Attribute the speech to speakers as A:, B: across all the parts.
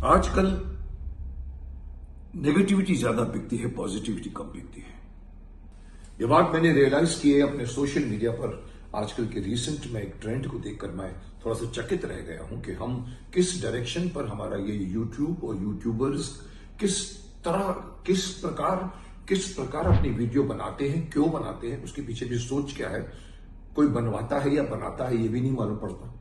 A: आजकल नेगेटिविटी ज्यादा बिकती है, पॉजिटिविटी कम बिकती है। ये बात मैंने रियलाइज की है अपने सोशल मीडिया पर। आजकल के रिसेंट में एक ट्रेंड को देखकर मैं थोड़ा सा चकित रह गया हूं कि हम किस डायरेक्शन पर हमारा ये यूट्यूब और यूट्यूबर्स किस प्रकार अपनी वीडियो बनाते हैं, क्यों बनाते हैं, उसके पीछे की सोच क्या है। कोई बनवाता है या बनाता है ये भी नहीं मालूम पड़ता।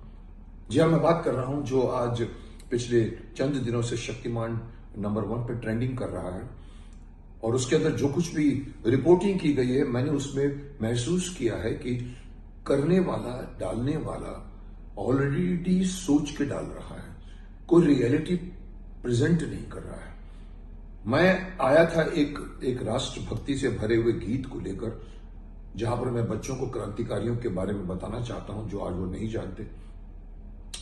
A: जी हाँ, मैं बात कर रहा हूं जो आज पिछले चंद दिनों से शक्तिमान नंबर 1 पे ट्रेंडिंग कर रहा है और उसके अंदर जो कुछ भी रिपोर्टिंग की गई है, मैंने उसमें महसूस किया है कि करने वाला, डालने वाला ऑलरेडी सोच के डाल रहा है, कोई रियलिटी प्रेजेंट नहीं कर रहा है। मैं आया था एक राष्ट्रभक्ति से भरे हुए गीत को लेकर, जहां पर मैं बच्चों को क्रांतिकारियों के बारे में बताना चाहता हूं जो आज वो नहीं जानते।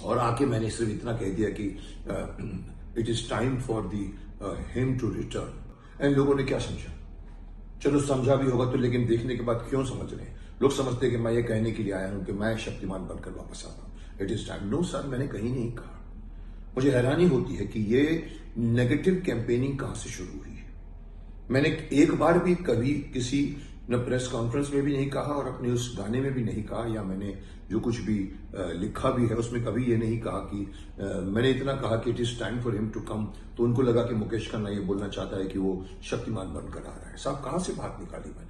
A: और आके मैंने सिर्फ इतना कह दिया कि it is time for the him to return. And लोगों ने क्या समझा? चलो समझा भी होगा तो, लेकिन देखने के बाद क्यों समझ रहे हैं? लोग समझते हैं कि मैं ये कहने के लिए आया हूं कि मैं शक्तिमान बनकर वापस आता हूं, it is time. No sir, मैंने कहीं नहीं कहा। मुझे हैरानी होती है कि ये नेगेटिव कैंपेनिंग कहां से शुरू हुई है। मैंने एक बार भी कभी किसी न प्रेस कॉन्फ्रेंस में भी नहीं कहा और अपने उस गाने में भी नहीं कहा, या मैंने जो कुछ भी लिखा भी है उसमें कभी ये नहीं कहा कि मैंने इतना कहा कि it is time for him to come. तो उनको लगा कि मुकेश खन्ना ये बोलना चाहता है कि वो शक्तिमान बनकर आ रहा है। साहब, कहां से बात निकाली मैंने?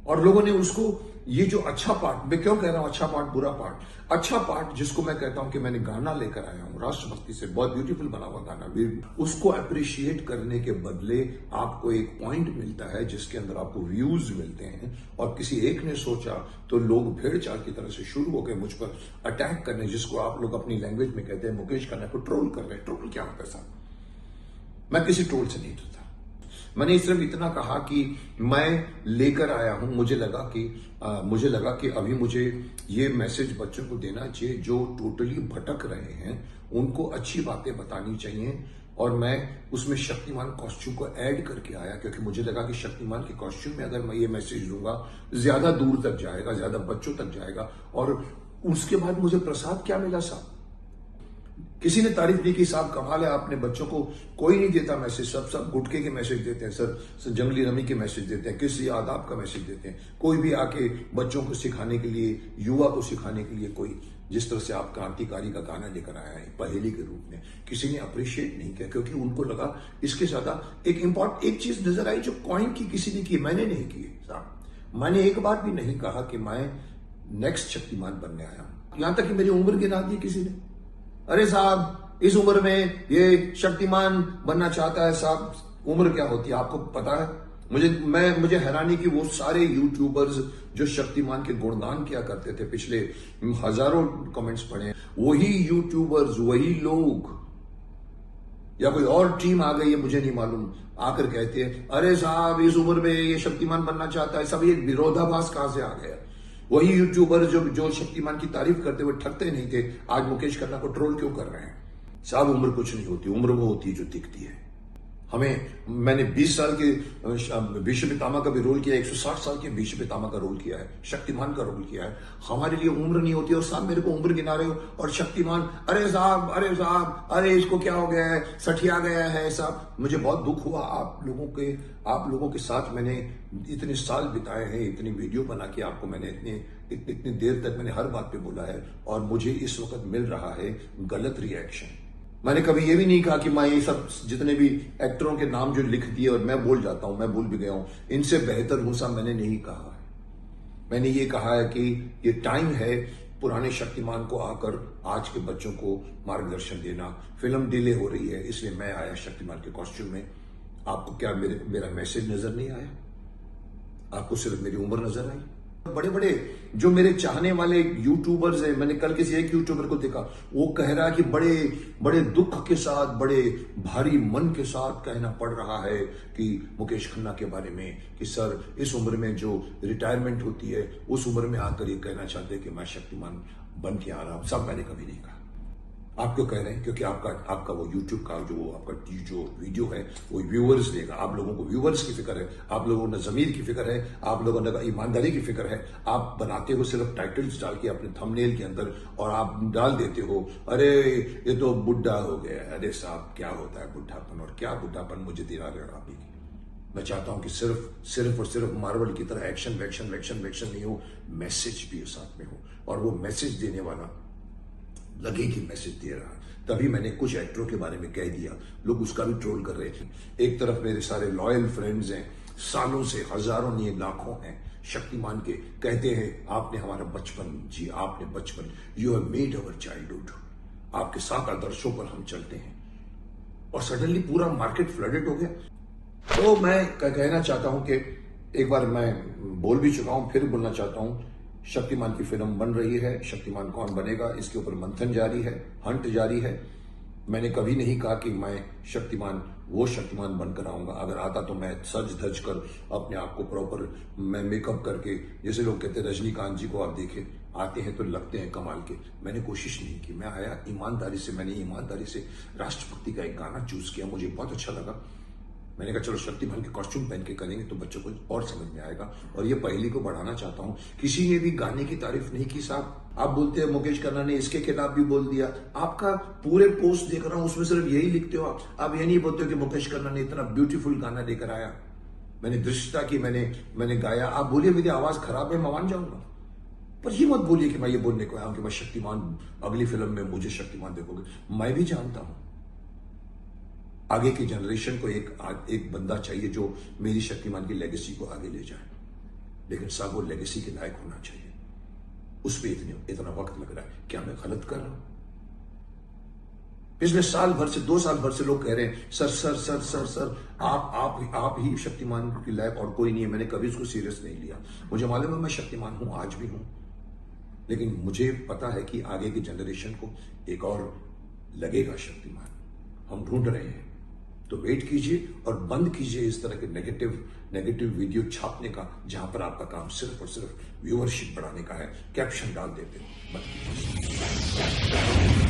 A: और लोगों ने उसको, ये जो अच्छा पार्ट, मैं क्यों कह रहा हूं अच्छा पार्ट बुरा पार्ट, अच्छा पार्ट जिसको मैं कहता हूं कि मैंने गाना लेकर आया हूं राष्ट्रभक्ति से, बहुत ब्यूटीफुल बना हुआ गाना, उसको अप्रिशिएट करने के बदले आपको एक पॉइंट मिलता है जिसके अंदर आपको व्यूज मिलते हैं। और किसी एक ने सोचा तो लोग भेड़ चाल की तरह से शुरू हो गए मुझ पर अटैक करने, जिसको आप लोग अपनी लैंग्वेज में कहते हैं मुकेश खन्ना को ट्रोल कर रहे हैं। ट्रोल क्या होता है साहब? मैं किसी ट्रोल से नहीं डरता। मैंने सिर्फ इतना कहा कि मैं लेकर आया हूं, मुझे लगा कि अभी मुझे ये मैसेज बच्चों को देना चाहिए जो टोटली भटक रहे हैं, उनको अच्छी बातें बतानी चाहिए। और मैं उसमें शक्तिमान कॉस्ट्यूम को ऐड करके आया क्योंकि मुझे लगा कि शक्तिमान के कॉस्ट्यूम में अगर मैं ये मैसेज दूंगा ज्यादा दूर तक जाएगा, ज्यादा बच्चों तक जाएगा। और उसके बाद मुझे प्रसाद क्या मिला साहब? किसी ने तारीफ दी कि साहब कमाल है, आपने बच्चों को कोई नहीं देता मैसेज, सब गुटखे के मैसेज देते हैं सर जंगली रमी के मैसेज देते हैं, किसी आदाब का मैसेज देते हैं। कोई भी आके बच्चों को सिखाने के लिए, युवा को सिखाने के लिए, कोई जिस तरह से आप क्रांतिकारी का गाना लेकर आया है पहेली के रूप में, किसी ने अप्रिशिएट नहीं किया क्योंकि उनको लगा इसके ज्यादा एक चीज नजर आई जो कॉइन की किसी ने की, मैंने नहीं की साहब। मैंने एक बार भी नहीं कहा कि मैं नेक्स्ट शक्तिमान बनने आया हूं। यहां तक कि मेरी उम्र गिना दी किसी ने। अरे साहब, इस उम्र में ये शक्तिमान बनना चाहता है। साहब, उम्र क्या होती है आपको पता है? मुझे हैरानी कि वो सारे यूट्यूबर्स जो शक्तिमान के गुणगान किया करते थे, पिछले हजारों कमेंट्स पढ़े, वही यूट्यूबर्स, वही लोग या कोई और टीम आ गई है मुझे नहीं मालूम, आकर कहते हैं अरे साहब इस उम्र में ये शक्तिमान बनना चाहता है। सब ये विरोधाभास कहां से आ गया? वही यूट्यूबर जो शक्तिमान की तारीफ करते हुए ठगते नहीं थे, आज मुकेश खन्ना को ट्रोल क्यों कर रहे हैं? साहब, उम्र कुछ नहीं होती, उम्र वो होती है जो दिखती है। मैंने 20 साल के भीष्म पितामह का भी रोल किया, 160 साल के भीष्म पितामह का रोल किया है, शक्तिमान का रोल किया है। हमारे लिए उम्र नहीं होती। और साहब मेरे को उम्र गिना रहे हो और शक्तिमान, अरे साहब, अरे इसको क्या हो गया है, सठिया गया है साहब। मुझे बहुत दुख हुआ आप लोगों के साथ मैंने इतने साल बिताए हैं, इतनी वीडियो बना के आपको मैंने इतनी देर तक मैंने हर बात पे बोला है, और मुझे इस वक्त मिल रहा है गलत रिएक्शन। मैंने कभी ये भी नहीं कहा कि मैं ये सब जितने भी एक्टरों के नाम जो लिख दिए और मैं बोल जाता हूं, मैं भूल भी गया हूं, इनसे बेहतर हूं साहब, मैंने नहीं कहा है। मैंने ये कहा है कि ये टाइम है पुराने शक्तिमान को आकर आज के बच्चों को मार्गदर्शन देना। फिल्म डिले हो रही है इसलिए मैं आया शक्तिमान के कॉस्ट्यूम में। आपको क्या मेरा मैसेज नजर नहीं आया? आपको सिर्फ मेरी उम्र नजर आई? बड़े बड़े जो मेरे चाहने वाले यूट्यूबर्स हैं, मैंने कल किसी एक यूट्यूबर को देखा, वो कह रहा है कि बड़े बड़े दुख के साथ, बड़े भारी मन के साथ कहना पड़ रहा है कि मुकेश खन्ना के बारे में कि सर इस उम्र में जो रिटायरमेंट होती है उस उम्र में आकर ये कहना चाहते हैं कि मैं शक्तिमान बन के आ रहा हूं। सब मैंने कभी नहीं कहा। आप क्यों कह रहे हैं? क्योंकि आपका वो यूट्यूब का आपका जो वीडियो है वो व्यूअर्स देगा। आप लोगों को व्यूअर्स की फिक्र है, आप लोगों ने जमीर की फिक्र है, आप लोगों ने ईमानदारी की फिक्र है। आप बनाते हो सिर्फ टाइटल्स डाल के अपने थंबनेल के अंदर और आप डाल देते हो, अरे ये तो बुढ़ा हो गया। अरे साहब, क्या होता है बुढ़ापन, और क्या बुढ़ापन मुझे दिला रहा है। मैं चाहता हूं कि सिर्फ और सिर्फ मार्वल की तरह एक्शन वैक्शन वैक्शन वैक्शन नहीं हो, मैसेज भी साथ में हो, और वो मैसेज देने वाला लगे कि मैसेज दे रहा है। तभी मैंने कुछ एक्टरों के बारे में कह दिया, लोग उसका भी ट्रोल कर रहे थे। एक तरफ मेरे सारे लॉयल फ्रेंड्स हैं, सालों से, हजारों नहीं लाखों हैं शक्तिमान के, कहते हैं आपने हमारा बचपन जी, आपने बचपन, you have made our childhood, आपके साथ आदर्शों पर हम चलते हैं। और सडनली पूरा मार्केट फ्लडेड हो गया। तो मैं कहना चाहता हूं कि एक बार मैं बोल भी चुका हूं, फिर बोलना चाहता हूं, शक्तिमान की फिल्म बन रही है। शक्तिमान कौन बनेगा इसके ऊपर मंथन जारी है, हंट जारी है। मैंने कभी नहीं कहा कि मैं वो शक्तिमान बनकर आऊंगा। अगर आता तो मैं सज धज कर अपने आप को प्रॉपर मैं मेकअप करके, जैसे लोग कहते हैं रजनीकांत जी को आप देखें, आते हैं तो लगते हैं कमाल के। मैंने कोशिश नहीं की, मैं आया ईमानदारी से। मैंने ईमानदारी से राष्ट्रभक्ति का एक गाना चूज किया, मुझे बहुत अच्छा लगा। मैंने कहा चलो शक्तिमान के कॉस्ट्यूम पहन के करेंगे तो बच्चों को और समझ में आएगा। और ये पहली को बढ़ाना चाहता हूं। किसी ने भी गाने की तारीफ नहीं की साहब। आप बोलते हैं मुकेश खन्ना ने इसके खिलाफ भी बोल दिया। आपका पूरे पोस्ट देख रहा हूं, उसमें सिर्फ यही लिखते हो आप ये नहीं बोलते हो कि मुकेश खन्ना ने इतना ब्यूटीफुल गाना लेकर आया। मैंने दृश्यता की, मैंने गाया। आप बोलिए मेरी आवाज खराब है, मैं मान जाऊंगा, पर ये मत बोलिए कि मैं ये बोलने को आया हूं कि मैं शक्तिमान, अगली फिल्म में मुझे शक्तिमान देखोगे। मैं भी जानता हूं आगे की जनरेशन को एक बंदा चाहिए जो मेरी शक्तिमान की लेगेसी को आगे ले जाए, लेकिन साहब वो लेगेसी के लायक होना चाहिए। उस पर इतना वक्त लग रहा है। क्या मैं गलत कर रहा हूं? पिछले साल भर से, 2 साल भर से लोग कह रहे हैं sir sir sir sir sir आप ही शक्तिमान की लायक और कोई नहीं है। मैंने कभी उसको सीरियस नहीं लिया। मुझे मालूम है मैं शक्तिमान हूं, आज भी हूं, लेकिन मुझे पता है कि आगे की जनरेशन को एक और लगेगा शक्तिमान। हम ढूंढ रहे हैं, तो वेट कीजिए और बंद कीजिए इस तरह के नेगेटिव वीडियो छापने का, जहां पर आपका काम सिर्फ और सिर्फ व्यूअरशिप बढ़ाने का है। कैप्शन डाल देते हो, बंद कीजिए।